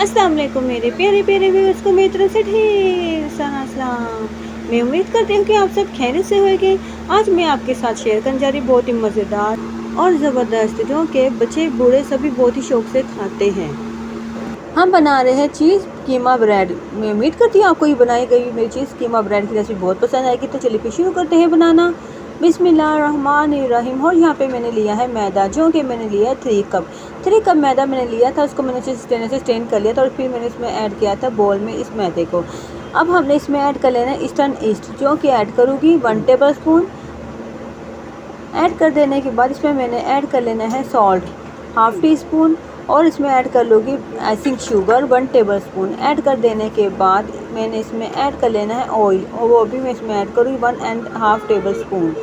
अस्सलाम वालेकुम मेरे प्यारे प्यारे व्यूअर्स को मेरी तरफ से ढेर सारा सलाम। मैं उम्मीद करती हूँ कि आप सब खैरियत से होंगे। आज मैं आपके साथ शेयर करने जा रही बहुत ही मज़ेदार और ज़बरदस्त जो कि बच्चे बूढ़े सभी बहुत ही शौक से खाते हैं। हम बना रहे हैं चीज़ कीमा ब्रेड। मैं उम्मीद करती हूँ आपको ये बनाई गई मेरी चीज़ कीमा ब्रेड की रेसिपी बहुत पसंद आएगी। तो चलिए फिर शुरू करते हैं बनाना। बिस्मिल्लाहिर्रहमानिर्रहीम। और यहाँ पे मैंने लिया है मैदा, जो कि मैंने लिया है 3 कप मैदा मैंने लिया था। उसको मैंने अच्छे से स्ट्रेन कर लिया था और फिर मैंने इसमें ऐड किया था बोल में इस मैदे को। अब हमने इसमें ऐड कर लेना है ईस्टर्न ईस्ट, जो कि ऐड करूँगी 1 टेबल स्पून। ऐड कर देने के बाद इसमें मैंने ऐड कर लेना है सॉल्ट 1/2 टी स्पून और इसमें ऐड कर लूँगी icing sugar 1 table spoon. Add कर देने के बाद मैंने इसमें ऐड कर लेना है ऑयल, और वो भी मैं इसमें ऐड करूँगी 1.5 टेबल स्पून।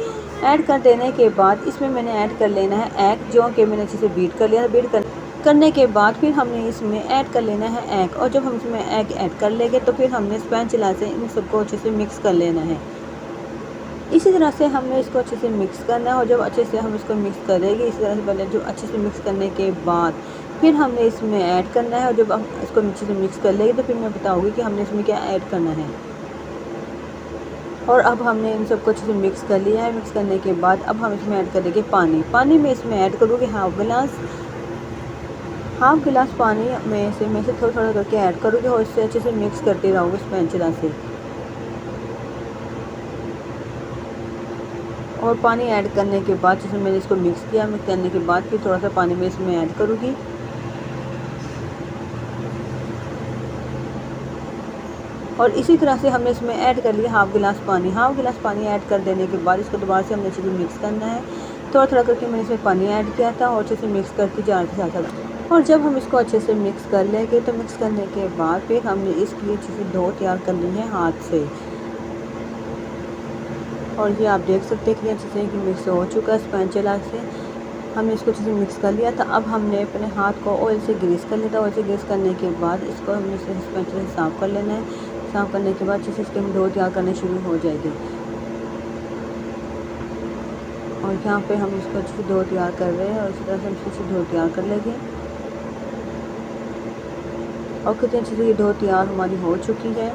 ऐड कर देने के बाद इसमें मैंने ऐड कर लेना है एग, जो कि मैंने अच्छे से बीट कर लिया। बीट करने के बाद फिर हमने इसमें ऐड कर लेना है एग, और जब हम इसमें एग ऐड कर लेंगे तो फिर हमने स्पैचुला से इन सबको अच्छे से मिक्स कर लेना है। इसी तरह से हमने इसको अच्छे से मिक्स करना है, और जब अच्छे से हम इसको मिक्स करेंगे इसी तरह से पहले जो अच्छे से मिक्स करने के बाद फिर हमने इसमें ऐड करना है, और जब हम इसको अच्छे से मिक्स कर लेंगे तो फिर मैं बताऊँगी कि हमने इसमें क्या ऐड करना है। और अब हमने इन सबको अच्छे से मिक्स कर लिया है। मिक्स करने के बाद अब हम इसमें ऐड करेंगे पानी में इसमें ऐड करूँगी हाफ गिलास पानी में से थोड़ा थोड़ा करके ऐड करूँगी, और इससे अच्छे से मिक्स करते रहूँगी स्पैचुला से। और पानी ऐड करने के बाद जिसमें मैंने इसको मिक्स करने के बाद फिर थोड़ा सा पानी में इसमें ऐड करूँगी। और इसी तरह से हमने इसमें ऐड कर लिया हाफ गिलास पानी ऐड कर देने के बाद इसको दोबारा से हमने अच्छे से मिक्स करना है। थोड़ा थोड़ा करके मैंने इसमें पानी ऐड किया था और अच्छे से मिक्स करती जा रही थी। और जब हम इसको अच्छे से मिक्स कर लेंगे तो मिक्स करने के बाद फिर हमने इसकी अच्छे से डो तैयार करनी है हाथ से। और ये आप देख सकते हैं कि अच्छे से मिक्स हो चुका है स्पैचुला से। हमने इसको अच्छे से मिक्स कर लिया था। अब हमने अपने हाथ को ऑयल से ग्रीस कर लिया था। ऑयल से ग्रीस करने के बाद इसको हमने स्पैचुला से साफ़ कर लेना है। साफ़ करने के बाद अच्छे से इसके हम डो तैयार करने शुरू हो जाएगी। और यहाँ पे हम इसको अच्छे से डो तैयार कर रहे हैं, और इसी तरह से हम इसको डो तैयार कर लेंगे। और कितने अच्छे से ये डो तैयार हमारी हो चुकी है।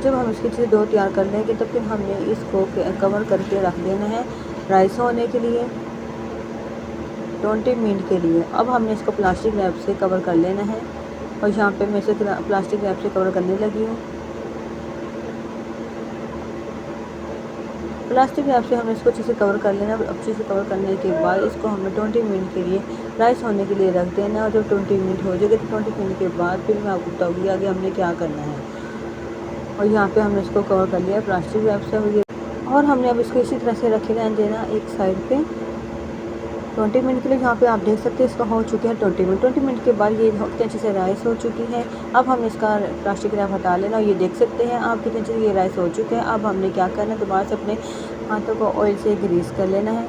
जब हम इसके अच्छे से डो तैयार कर लेंगे तो फिर हमने इसको कवर करके रख देना है राइस होने के लिए 20 मिनट के लिए। अब हमने इसको प्लास्टिक रैप से कवर कर लेना है, और यहाँ पे मैं इसे प्लास्टिक रैप से कवर करने लगी हूँ। प्लास्टिक रैप से हमने इसको अच्छे से कवर कर लेना। अच्छे से कवर करने के बाद इसको हमें 20 मिनट के लिए राइस होने के लिए रख देना। और जब 20 मिनट हो जाएगी तो 20 मिनट के बाद फिर मैं आपको बताऊँगी आगे हमने क्या करना है। और यहाँ पे हमने इसको कवर कर लिया प्लास्टिक रैप से, और हमने अब इसको इसी तरह से रखे रहने देना एक साइड पे 20 मिनट के लिए। यहाँ पे आप देख सकते हैं इसका हो चुके हैं 20 मिनट के बाद ये कितने अच्छे से राइस हो चुकी है। अब हम इसका प्लास्टिक रैप हटा लेना, और ये देख सकते हैं आप कितने अच्छे से ये राइस हो चुके हैं। अब हमने क्या करना है, दोबारा से अपने हाथों को ऑयल से ग्रीस कर लेना है,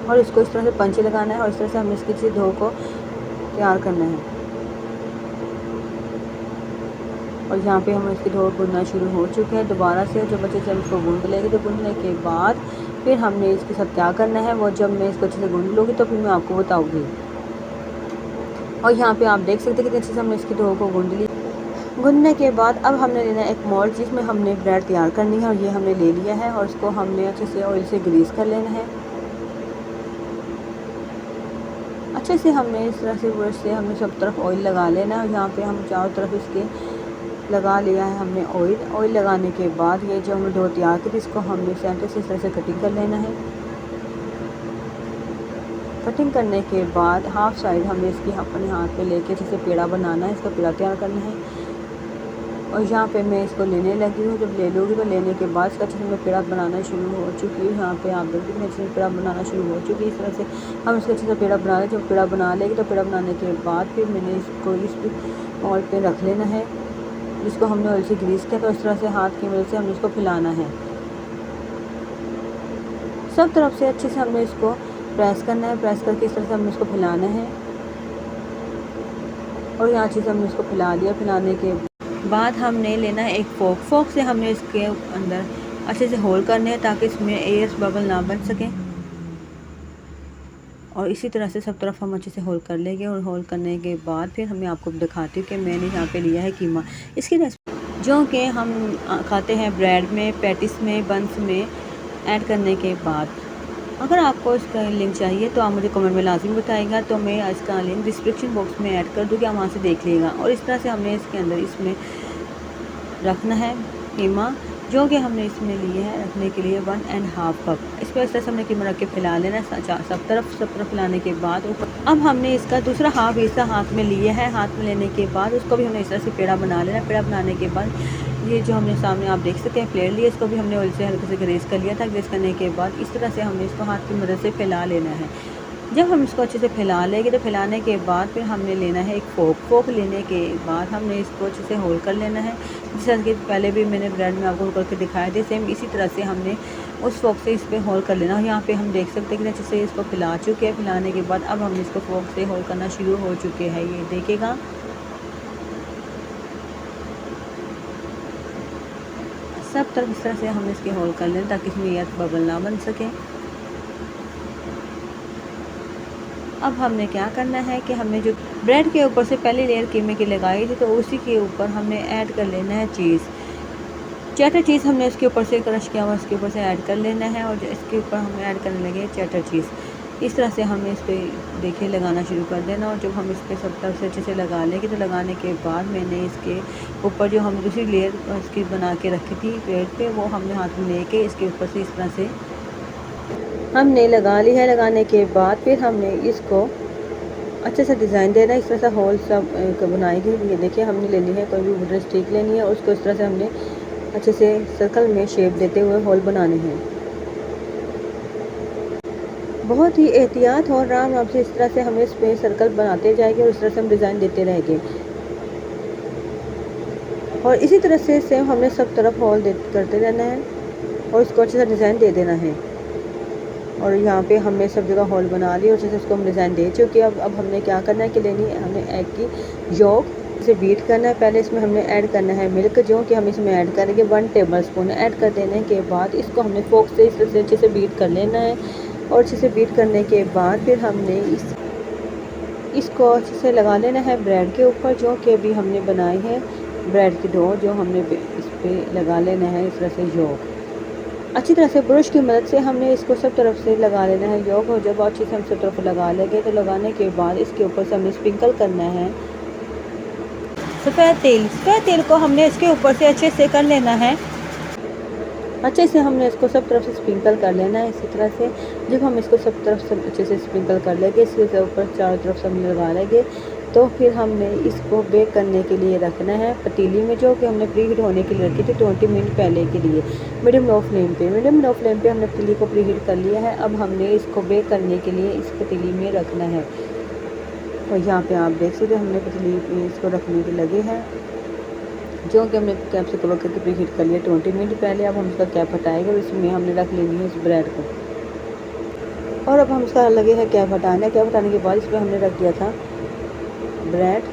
और इसको इस तरह से पंच लगाना है, और इस तरह से हमें इसकी चीज़ डो को तैयार करना है। और यहाँ पे हम इसकी डो गूंदना शुरू हो चुके हैं दोबारा से। जब अच्छे से हम इसको गूंद लेंगे तो गूंदने के बाद फिर हमने इसके साथ क्या करना है, वो जब मैं इसको अच्छे से गूंद लूँगी तो फिर मैं आपको बताऊँगी। और यहाँ पे आप देख सकते हैं कितने अच्छे से हमने इसकी डो को गूंद ली। गूंदने के बाद अब हमने लेना है एक मोल्ड जिसमें हमने ब्रेड तैयार करनी है, और ये हमने ले लिया है, और इसको हमने अच्छे से ऑयल से ग्रीस कर लेना है। अच्छे से हमने इस तरह से ब्रश से हमने सब तरफ ऑयल लगा लेना है। और यहाँ पे हम चारों तरफ इसके लगा लिया है हमने ऑयल लगाने के बाद ये जो हमने डो तैयार की थी इसको हमने सेंटर से इस तरह से कटिंग कर लेना है। कटिंग करने के बाद हाफ साइड हमने इसकी अपने हाथ पे लेके अच्छे से पेड़ा बनाना है, इसका पेड़ा तैयार करना है। और यहाँ पे मैं इसको लेने लगी हूँ। जब ले लूँगी तो लेने के बाद इसका अच्छे से मैं पेड़ा बनाना शुरू हो चुकी हूँ। यहाँ पे आप देखिए मैं अच्छे से पेड़ा बनाना शुरू हो चुकी है। इस तरह से हम इसको अच्छे से पेड़ा बना लें। जब पेड़ा बना लेंगे तो पेड़ा बनाने के बाद फिर मैंने इसको इस ऑयल पे रख लेना है जिसको हमने ऑयल से ग्रीस किया। तो इस तरह से हाथ की मदद से हमने इसको फैलाना है, सब तरफ से अच्छे से हमने इसको प्रेस करना है। प्रेस करके इस तरह से हमने इसको फैलाना है, और यहाँ अच्छे से हमने इसको फैला लिया। फैलाने के बाद हमने लेना है एक फोक से हमने इसके अंदर अच्छे से होल करने हैं ताकि इसमें एयर बबल ना बन सके। और इसी तरह से सब तरफ हम अच्छे से होल कर लेंगे। और होल करने के बाद फिर मैं आपको दिखाती हूँ कि मैंने यहाँ पे लिया है कीमा। इसकी रेसिपी जो कि हम खाते हैं ब्रेड में, पैटिस में, बंस में ऐड करने के बाद। अगर आपको इसका लिंक चाहिए तो आप मुझे कमेंट में लाजमी बताइएगा, तो मैं इसका लिंक डिस्क्रिप्शन बॉक्स में ऐड कर दूँगी, आप वहाँ से देख लीजिएगा। और इस तरह से हमने इसके अंदर इसमें रखना है कीमा, जो कि हमने इसमें लिए है रखने के लिए 1.5 कप। इस पर इस तरह से हमने कीमा रख के फैला लेना सब तरफ फैलाने के बाद ऊपर। अब हमने इसका दूसरा हाफ हिस्सा हाथ में लिया है। हाथ में लेने के बाद उसको भी हमने इस तरह से पेड़ा बना लेना। पेड़ा बनाने के बाद ये जो हमने सामने आप देख सकते हैं प्लेट लिया, इसको भी हमने ऑयल से हल्के से ग्रेस कर लिया था। ग्रेस करने के बाद इस तरह से हमने इसको हाथ की मदद से फैला लेना है। जब हम इसको अच्छे से फैला लेंगे तो फैलाने के बाद फिर हमने लेना है एक फोक लेने के बाद हमने इसको अच्छे से होल कर लेना है। जिस तरह कि पहले भी मैंने ब्रेड में आपको होल करके दिखाया थे, सेम इसी तरह से हमने उस फोक से इस पर होल कर लेना। और यहाँ पे हम देख सकते हैं कि अच्छे से इसको फैला चुके हैं। फैलाने के बाद अब हम इसको फोक से होल करना शुरू हो चुके हैं, ये देखेगा। सब तरफ इस तरह से हम इसके होल कर लें ताकि इसमें एयर बबल ना बन सके। अब हमने क्या करना है कि हमने जो ब्रेड के ऊपर से पहली लेयर कीमे की लगाई थी, तो उसी के ऊपर हमने ऐड कर लेना है चीज़। चेटर चीज़ हमने इसके ऊपर से क्रश किया हुआ इसके ऊपर से ऐड कर लेना है। और इसके ऊपर हम ऐड करने लगे चेटर चीज़। इस तरह से हमने इस पर देखिए लगाना शुरू कर देना। और जब हम इस पर सब तरफ से अच्छे से लगा लेंगे तो लगाने के बाद मैंने इसके ऊपर जो हम दूसरी लेयर इसकी बना के रखी थी ब्रेड पे, वो हमने हाथ में लेके इसके ऊपर से इस तरह से हमने लगा ली है। लगाने के बाद फिर हमने इसको अच्छे से डिज़ाइन देना है। इस तरह से होल सब बनाएगी। ये देखिए हमने ले ली है कोई भी वुडन स्टिक लेनी है, उसको इस तरह से हमने अच्छे से सर्कल में शेप देते हुए होल बनाने हैं। बहुत ही एहतियात और आराम से इस तरह से हमें इस पर सर्कल बनाते जाएंगे और इस तरह से हम डिज़ाइन देते रहेंगे। और इसी तरह से सेम हमने सब तरफ होल करते रहना है और इसको अच्छे से डिज़ाइन दे देना है। और यहाँ पे हमने सब जगह होल बना ली और अच्छे से उसको हम डिज़ाइन दे चुके हैं। अब हमने क्या करना है कि लेनी है हमने एग की योक से बीट करना है। पहले इसमें हमने ऐड करना है मिल्क, जो कि हम इसमें ऐड करेंगे 1 टेबल स्पून। ऐड कर देने के बाद इसको हमने फोक से इस तरह से अच्छे से बीट कर लेना है। और अच्छे से बीट करने के बाद फिर हमने इसको अच्छे से लगा लेना है ब्रेड के ऊपर, जो कि अभी हमने बनाई है ब्रेड की डो, जो हमने इस पर लगा लेना है इस तरह से योक। अच्छी तरह से ब्रश की मदद से हमने इसको सब तरफ से लगा लेना है योक। और जब अच्छी से हम सब तरफ लगा लेंगे तो लगाने के बाद इसके ऊपर से हमने स्प्रिंकल करना है सफ़ेद तेल। सफ़ेद तेल को हमने इसके ऊपर से अच्छे से कर लेना है। अच्छे से हमने इसको सब तरफ से स्प्रिंकल कर लेना है इसी तरह से। जब हम इसको सब तरफ से अच्छे से स्प्रिंकल कर लेंगे, इसके ऊपर चारों तरफ से हम लगा लेंगे, तो फिर हमने इसको बेक करने के लिए रखना है पतीली में, जो कि हमने प्री हीट होने के लिए रखी थी 20 मिनट पहले के लिए मीडियम लो फ्लेम पे हमने पतीली को प्री हीट कर लिया है। अब हमने इसको बेक करने के लिए इस पतीली में रखना है। और यहाँ पे आप देख सकते हैं हमने पतीली में इसको रखने के लगे हैं, जो कि हमने कैप से कवर करके प्री हीट कर लिया 20 मिनट पहले। अब हम इसका कैप हटाएंगे और इसमें हमने रख लेनी है इस ब्रेड को। और अब हम इसका लगे है कैप हटाने। कैप हटाने के बाद इसमें हमने रख दिया था ब्रेड,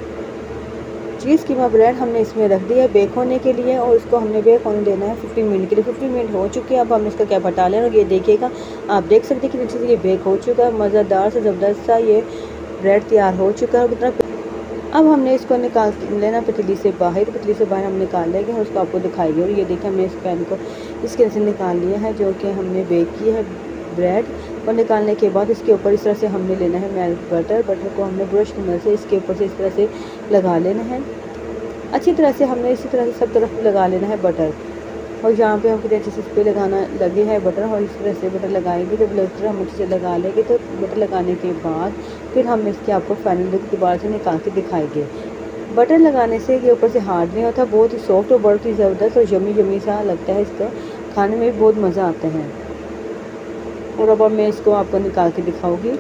चीज़ कीमा ब्रेड हमने इसमें रख दिया है बेक होने के लिए। और इसको हमने बेक होने देना है 15 मिनट के लिए। 15 मिनट हो चुके हैं। अब हम इसका कैप हटा लें और ये देखिएगा, आप देख सकते हैं कि नीचे से ये बेक हो चुका है। मज़ेदार से ज़बरदस्त सा ये ब्रेड तैयार हो चुका है। और कितना अब हमने इसको निकाल लेना पतीली से बाहर। पतीली से बाहर हम निकाल लेंगे और उसको आपको दिखाएंगे। और ये देखिए हमने इस पैन को इसके अंदर से निकाल लिया है, जो कि हमने बेक की है ब्रेड। और निकालने के बाद इसके ऊपर इस तरह से हमने लेना है मेल्ट बटर को हमने ब्रश की मदद से इसके ऊपर से इस तरह से लगा लेना है। अच्छी तरह से हमने इसी तरह से सब तरफ लगा लेना है बटर। और यहाँ पे हम फिर अच्छे से इस पर लगाना लगे है बटर। और इस तरह से बटर लगाएंगे, जब बटर हम अच्छे से लगा लेंगे तो बटर लगाने के बाद फिर हम इसके आपको फाइनल लुक दोबारा से निकाल के दिखाएंगे। बटर लगाने से ये ऊपर से हार्ड नहीं होता, बहुत ही सॉफ्ट और बहुत ही ज़बरदस्त और यमी सा लगता है। इसका खाने में भी बहुत मज़ा आता है। और अब मैं इसको आपको निकाल के दिखाऊंगी।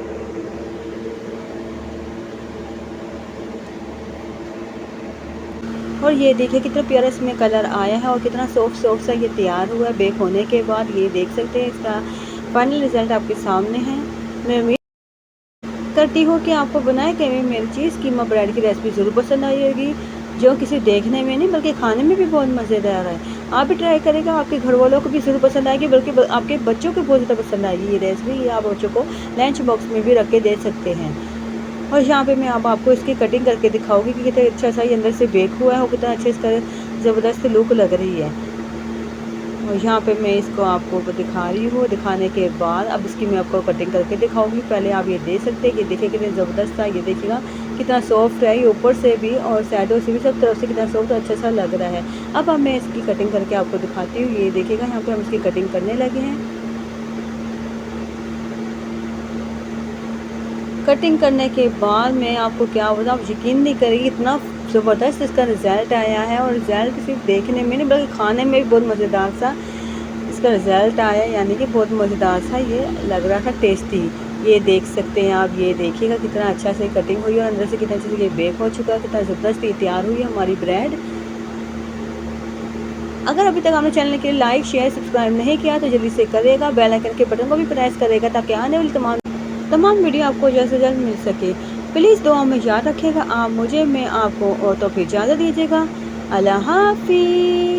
और ये देखिए कितना प्यारा इसमें कलर आया है और कितना सॉफ्ट सा ये तैयार हुआ है बेक होने के बाद। ये देख सकते हैं इसका फाइनल रिज़ल्ट आपके सामने है। मैं उम्मीद करती हूँ कि आपको बनाए के में मेरी चीज़ कीमा ब्रेड की रेसिपी ज़रूर पसंद आई होगी, जो किसी देखने में नहीं बल्कि खाने में भी बहुत मज़ेदार है। आप भी ट्राई करेगा, आपके घर वालों को भी ज़रूर पसंद आएगी, बल्कि आपके बच्चों को बहुत ज़्यादा पसंद आएगी ये रेसिपी। ये आप बच्चों को लंच बॉक्स में भी रख के दे सकते हैं। और यहाँ पे मैं अब आपको इसकी कटिंग करके दिखाऊंगी कि कितना अच्छा सा ये अंदर से बेक हुआ है और कितना अच्छे इसका ज़बरदस्त लुक लग रही है। और यहाँ पे मैं इसको आपको दिखा रही हूँ। दिखाने के बाद अब इसकी मैं आपको कटिंग करके दिखाऊंगी। पहले आप ये देख सकते हैं कि देखिए कितने ज़बरदस्त था, ये देखिएगा कितना सॉफ्ट है, ये ऊपर से भी और साइडों से भी सब तरफ से कितना सॉफ्ट और अच्छा सा लग रहा है। अब मैं इसकी कटिंग करके आपको दिखाती हूँ। ये देखिएगा यहाँ पे हम इसकी कटिंग करने लगे हैं। कटिंग करने के बाद मैं आपको क्या बताऊँ, आप यकीन नहीं करेंगे इतना ज़बरदस्त इसका रिज़ल्ट आया है। और रिज़ल्ट सिर्फ देखने में नहीं बल्कि खाने में भी बहुत मज़ेदार सा इसका रिज़ल्ट आया, यानी कि बहुत मज़ेदार सा ये लग रहा था, टेस्टी। ये देख सकते हैं आप, ये देखिएगा कितना अच्छा से कटिंग हुई है और अंदर से कितना अच्छे से ये बेक हो चुका है, कितना ज़बरदस्त ये तैयार हुई है हमारी ब्रेड। अगर अभी तक आपने चैनल के लिए लाइक शेयर सब्सक्राइब नहीं किया तो जल्दी से करेगा, बेल आइकन के बटन को भी प्रेस करेगा ताकि आने वाली तमाम वीडियो आपको जल्द से जल्द मिल सके। प्लीज़ दुआ में याद रखिएगा आप मुझे, मैं आपको, और तो फिर इजाज़त दीजिएगा। अल्लाह हाफ़िज़।